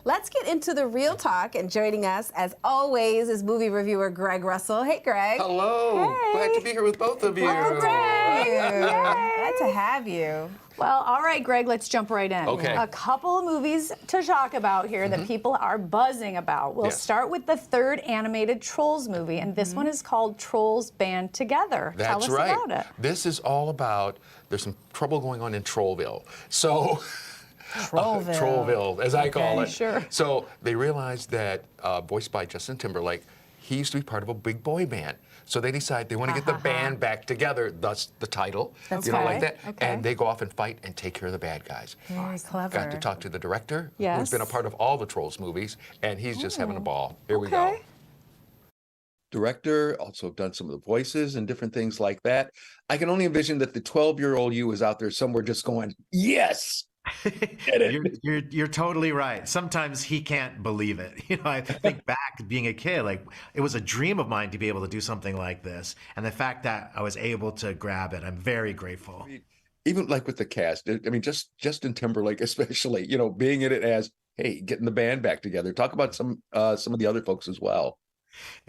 let's get into the real talk. And joining us, as always, is movie reviewer Greg Russell. Hey, Greg. Hello. Hey. Glad to be here with both of you. Glad to have you. Well, all right, Greg, let's jump right in. Okay. A couple of movies to talk about here that people are buzzing about. We'll start with the third animated Trolls movie, and this one is called Trolls Band Together. Tell us about it. This is all about, there's some trouble going on in Trollville. So, Trollville, as I call it. Sure. So they realized that, voiced by Justin Timberlake, he used to be part of a big boy band. So they decide they want to get the band back together, thus the title, like that. Okay. And they go off and fight and take care of the bad guys. Very clever. Got to talk to the director, who's Yes. been a part of all the Trolls movies, and he's just having a ball. Here we go. Director, also done some of the voices and different things like that. I can only envision that the 12-year-old you is out there somewhere just going, yes! You're totally right. Sometimes he can't believe it. You know, I think back being a kid, like it was a dream of mine to be able to do something like this. And the fact that I was able to grab it, I'm very grateful. Even like with the cast, I mean, just Justin Timberlake especially, you know, being in it as, hey, getting the band back together. Talk about some of the other folks as well.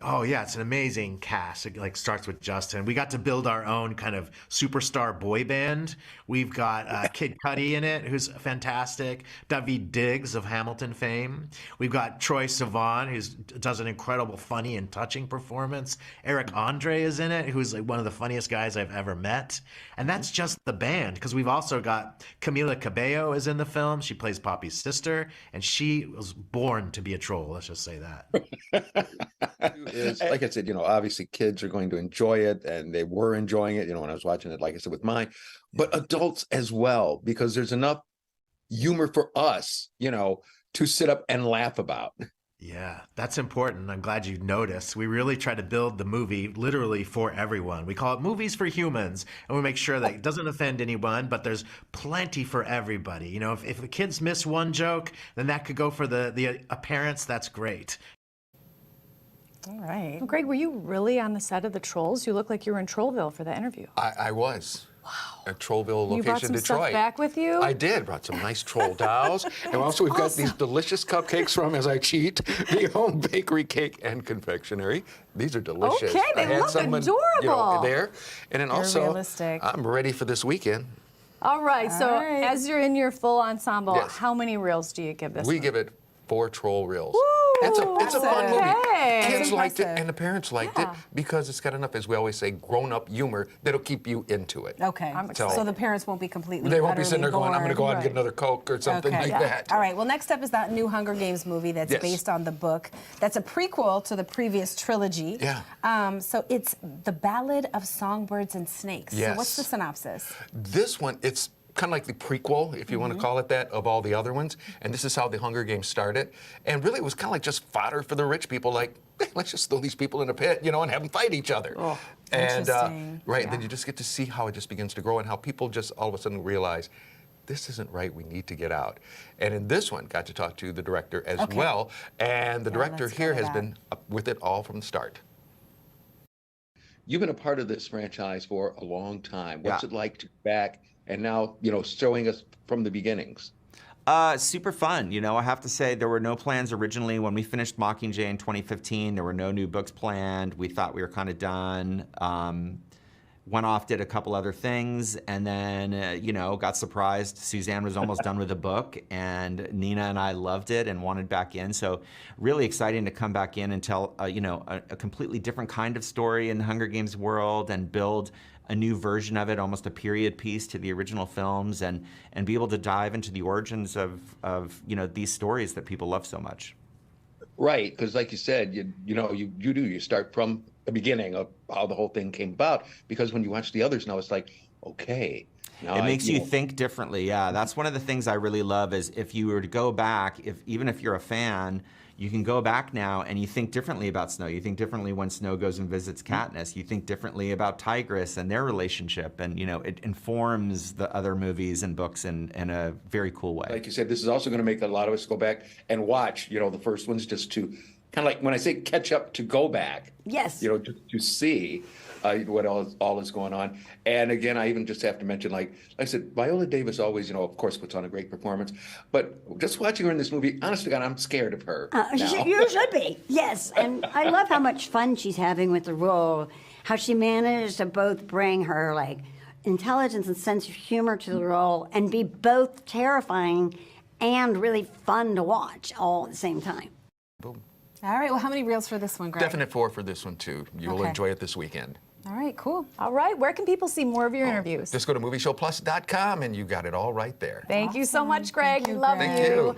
Oh yeah, it's an amazing cast. It like starts with Justin. We got to build our own kind of superstar boy band. We've got Kid Cudi in it, who's fantastic. Daveed Diggs of Hamilton fame. We've got Troye Sivan, who does an incredible, funny and touching performance. Eric Andre is in it, who's like one of the funniest guys I've ever met. And that's just the band, because we've also got Camila Cabello is in the film. She plays Poppy's sister, and she was born to be a troll. Let's just say that. Is, like I said, you know, obviously kids are going to enjoy it, and they were enjoying it, you know, when I was watching it, like I said, with mine, but adults as well, because there's enough humor for us, you know, to sit up and laugh about. Yeah, that's important. I'm glad you noticed. We really try to build the movie literally for everyone. We call it Movies for Humans, and we make sure that it doesn't offend anyone, but there's plenty for everybody. You know, if the kids miss one joke, then that could go for the parents. That's great. All right. Well, Greg, were you really on the set of the Trolls? You look like you were in Trollville for the interview. I was. Wow. At Trollville location, You brought some Detroit. stuff back with you? I did. Brought some nice troll dolls. And also we've got these delicious cupcakes from, as I cheat, the home bakery cake and confectionery. These are delicious. Okay, they look adorable. You know, there. And then They're also, realistic. I'm ready for this weekend. All right, so right. as you're in your full ensemble, Yes. how many reels do you give this We one? give it 4 troll reels. Woo! It's a fun movie. Okay. Kids liked it, impressive. and the parents liked it because it's got enough, as we always say, grown-up humor that'll keep you into it. Okay. So- So the parents won't be completely They won't be sitting there utterly going, I'm going to go out and bored. get another Coke or something Okay. like that. All right. Well, next up is that new Hunger Games movie that's Yes. based on the book. That's a prequel to the previous trilogy. Yeah. So it's The Ballad of Songbirds and Snakes. Yes. So what's the synopsis? This one, it's kind of like the prequel, if you want to call it that, of all the other ones. And this is how the Hunger Games started. And really, it was kind of like just fodder for the rich people, like, hey, let's just throw these people in a pit, you know, and have them fight each other. Oh, and interesting. right, then you just get to see how it just begins to grow and how people just all of a sudden realize, this isn't right, we need to get out. And in this one, got to talk to the director as well. And the director let's go here to has that. been up with it all from the start. You've been a part of this franchise for a long time. What's it like to be back and now, you know, showing us from the beginnings? Super fun. You know, I have to say there were no plans originally when we finished Mockingjay in 2015. There were no new books planned. We thought we were kind of done. Went off, did a couple other things, and then, you know, got surprised. Suzanne was almost done with the book, and Nina and I loved it and wanted back in. So really exciting to come back in and tell, you know, a completely different kind of story in the Hunger Games world and build a new version of it, almost a period piece to the original films, and be able to dive into the origins of you know, these stories that people love so much. Right, because like you said, you start from the beginning of how the whole thing came about, because when you watch the others now, it's like, okay. Now It makes you think differently, yeah. That's one of the things I really love is if you were to go back, even if you're a fan, you can go back now and you think differently about Snow. You think differently when Snow goes and visits Katniss. You think differently about Tigress and their relationship, and you know, it informs the other movies and books in a very cool way. Like you said, this is also going to make a lot of us go back and watch, you know, the first ones just to kind of like when I say catch up to go back. Yes. You know, to see what all is going on. And again, I even just have to mention, like I said, Viola Davis always, you know, of course, puts on a great performance. But just watching her in this movie, honest to God, I'm scared of her. Now. You should be, yes. And I love how much fun she's having with the role, how she managed to both bring her, like, intelligence and sense of humor to the role and be both terrifying and really fun to watch all at the same time. Boom. All right, well, how many reels for this one, Greg? Definite 4 for this one, too. You will Okay. enjoy it this weekend. All right, cool. All right, where can people see more of your interviews? Just go to movieshowplus.com and you got it all right there. Thank you so much, Greg. Thank you, Love Greg. Thank you.